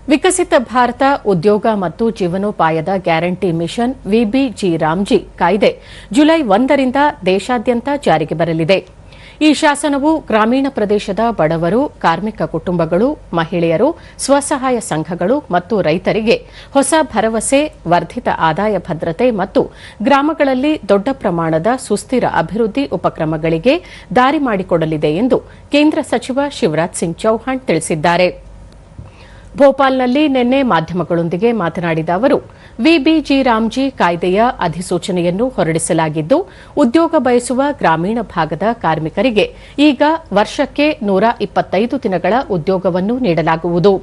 ವಿಕಸಿತ ಭಾರತ ಉದ್ಯೋಗ ಮತ್ತು ಜೀವನೋಪಾಯದ ಗ್ಯಾರಂಟಿ ಮಿಷನ್ ವಿಬಿಜಿ ರಾಮ್ಜಿ ಕಾಯ್ದೆ ಜುಲೈ 1ರಿಂದ ದೇಶಾದ್ಯಂತ ಜಾರಿಗೆ ಬರಲಿದೆ. ಈ ಶಾಸನವು ಗ್ರಾಮೀಣ ಪ್ರದೇಶದ ಬಡವರು, ಕಾರ್ಮಿಕ ಕುಟುಂಬಗಳು, ಮಹಿಳೆಯರು, ಸ್ವಸಹಾಯ ಸಂಘಗಳು ಮತ್ತು ರೈತರಿಗೆ ಹೊಸ ಭರವಸೆ, ವರ್ಧಿತ ಆದಾಯ ಭದ್ರತೆ ಮತ್ತು ಗ್ರಾಮಗಳಲ್ಲಿ ದೊಡ್ಡ ಪ್ರಮಾಣದ ಸುಸ್ಥಿರ ಅಭಿವೃದ್ಧಿ ಉಪಕ್ರಮಗಳಿಗೆ ದಾರಿ ಮಾಡಿಕೊಡಲಿದೆ ಎಂದು ಕೇಂದ್ರ ಸಚಿವ ಶಿವರಾಜ್ ಸಿಂಗ್ ಚೌಹಾಣ್ ತಿಳಿಸಿದ್ದಾರೆ. ಭೋಪಾಲ್ನಲ್ಲಿ ನಿನ್ನೆ ಮಾಧ್ಯಮಗಳೊಂದಿಗೆ ಮಾತನಾಡಿದ ಅವರು, ವಿಬಿಜಿ ರಾಮ್ಜಿ ಕಾಯ್ದೆಯ ಅಧಿಸೂಚನೆಯನ್ನು ಹೊರಡಿಸಲಾಗಿದ್ದು, ಉದ್ಯೋಗ ಬಯಸುವ ಗ್ರಾಮೀಣ ಭಾಗದ ಕಾರ್ಮಿಕರಿಗೆ ಈಗ ವರ್ಷಕ್ಕೆ 125 ದಿನಗಳ ಉದ್ಯೋಗವನ್ನು ನೀಡಲಾಗುವುದು.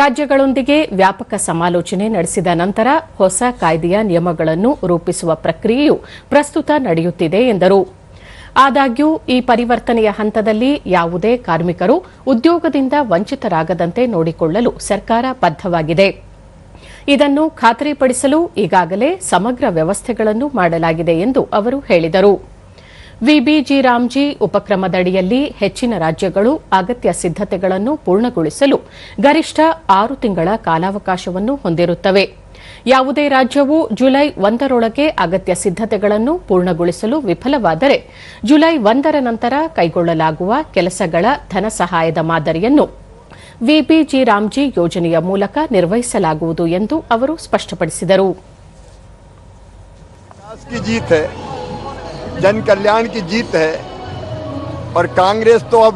ರಾಜ್ಯಗಳೊಂದಿಗೆ ವ್ಯಾಪಕ ಸಮಾಲೋಚನೆ ನಡೆಸಿದ ನಂತರ ಹೊಸ ಕಾಯ್ದೆಯ ನಿಯಮಗಳನ್ನು ರೂಪಿಸುವ ಪ್ರಕ್ರಿಯೆಯು ಪ್ರಸ್ತುತ ನಡೆಯುತ್ತಿದೆ ಎಂದರು. ಆದಾಗ್ಯೂ ಈ ಪರಿವರ್ತನೆಯ ಹಂತದಲ್ಲಿ ಯಾವುದೇ ಕಾರ್ಮಿಕರು ಉದ್ಯೋಗದಿಂದ ವಂಚಿತರಾಗದಂತೆ ನೋಡಿಕೊಳ್ಳಲು ಸರ್ಕಾರ ಬದ್ಧವಾಗಿದೆ. ಇದನ್ನು ಖಾತರಿಪಡಿಸಲು ಈಗಾಗಲೇ ಸಮಗ್ರ ವ್ಯವಸ್ಥೆಗಳನ್ನು ಮಾಡಲಾಗಿದೆ ಎಂದು ಅವರು ಹೇಳಿದರು. ವಿಬಿಜಿ ರಾಮ್ಜಿ ಉಪಕ್ರಮದಡಿಯಲ್ಲಿ ಹೆಚ್ಚಿನ ರಾಜ್ಯಗಳು ಅಗತ್ಯ ಸಿದ್ದತೆಗಳನ್ನು ಪೂರ್ಣಗೊಳಿಸಲು ಗರಿಷ್ಠ 6 ತಿಂಗಳ ಕಾಲಾವಕಾಶವನ್ನು ಹೊಂದಿರುತ್ತವೆ. ಯಾವುದೇ ರಾಜ್ಯವು ಜುಲೈ 1ರೊಳಗೆ ಅಗತ್ಯ ಸಿದ್ದತೆಗಳನ್ನು ಪೂರ್ಣಗೊಳಿಸಲು ವಿಫಲವಾದರೆ ಜುಲೈ 1ರ ನಂತರ ಕೈಗೊಳ್ಳಲಾಗುವ ಕೆಲಸಗಳ ಧನ ಸಹಾಯದ ಮಾದರಿಯನ್ನು ವಿಬಿಜಿ ರಾಮ್ಜಿ ಯೋಜನೆಯ ಮೂಲಕ ನಿರ್ವಹಿಸಲಾಗುವುದು ಎಂದು ಅವರು ಸ್ಪಷ್ಟಪಡಿಸಿದರು. जन कल्याण की जीत है और कांग्रेस तो अब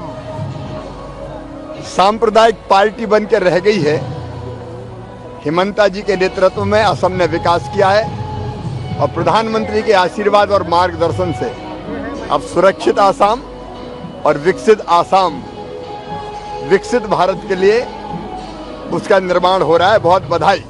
सांप्रदायिक पार्टी बनकर रह गई है. हिमंता जी के नेतृत्व में असम ने विकास किया है और प्रधानमंत्री के आशीर्वाद और मार्गदर्शन से अब सुरक्षित आसाम और विकसित आसाम, विकसित भारत के लिए उसका निर्माण हो रहा है. बहुत बधाई.